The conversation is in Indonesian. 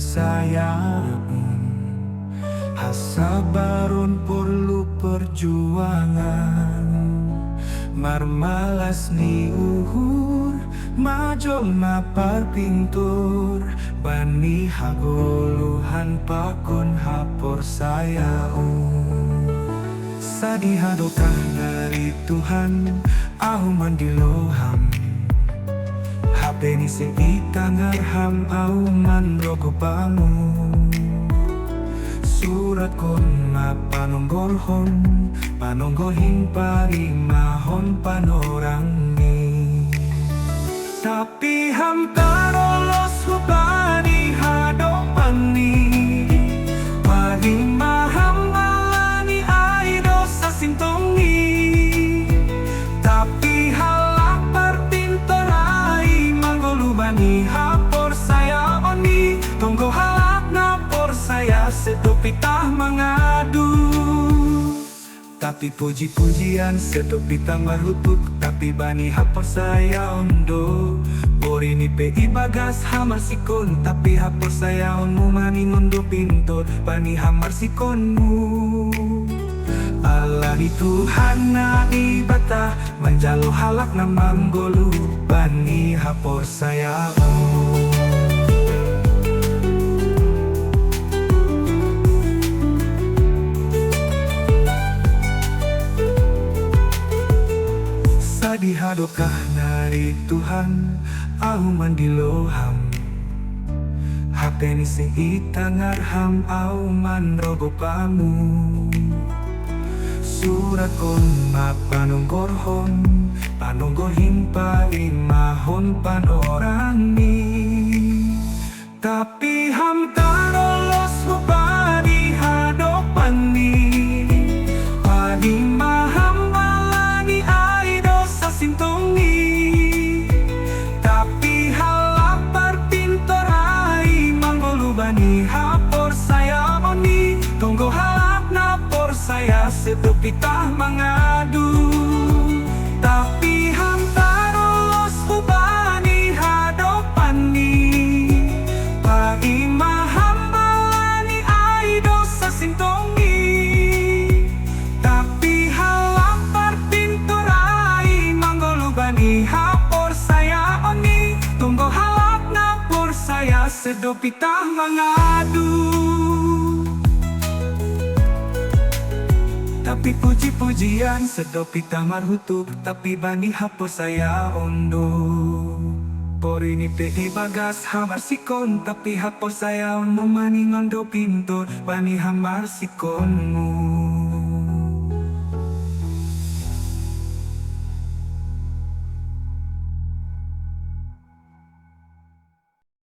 sayang, hasabaron perlu perjuangan. Marmalas ni uhur, majol na parpintur, bani hagoluhan pakon hapor sayaon. Sadihadokah dari Tuhan, aku mandiloham. HP ni si itangarham, aku manrogo pamu. Surat kon mapanonggolhon, panonggohin parimahon panorang ni. Tapi hamkarolos hubani hadopan ni, parimaham malani aido sa sintong ni. Tapi halak partintorai manggolubani hapor saya oni, tunggu halak na por saya sedopitah mengadu. Tapi puji-pujian sedopitah marutuk, tapi bani hapor saya ondo. Borini PI bagas hamar sikon, tapi hapor saya onmu mani ngondo pintor, bani hamar sikonmu. Allah di Tuhan na ibata, manjalo halak na manggolu, bani hapor saya on. Dihadokah dari Tuhan, aku mandiloham. HP ni si itangarham, aku manrogo pamu. Surat kon mapanonggorhon, panonggohin parimahon panorang ni. Tapi hamtarolos hubani hadopan ni, parimaham sedopitah mengadu. Tapi hamtarolos hubani hadopan ni, paimaham malani aido sa sintong ni. Tapi halak parpintorai manggolubani hapor saya oni, tunggu halak na por saya sedopitah mengadu. Tapi puji-pujian sedopitah marhutuk, tapi bani hapor saya ondo. Porini PI bagas hamar sikon, tapi hapor saya onmu mani ngondo pintor, bani hamar sikonmu.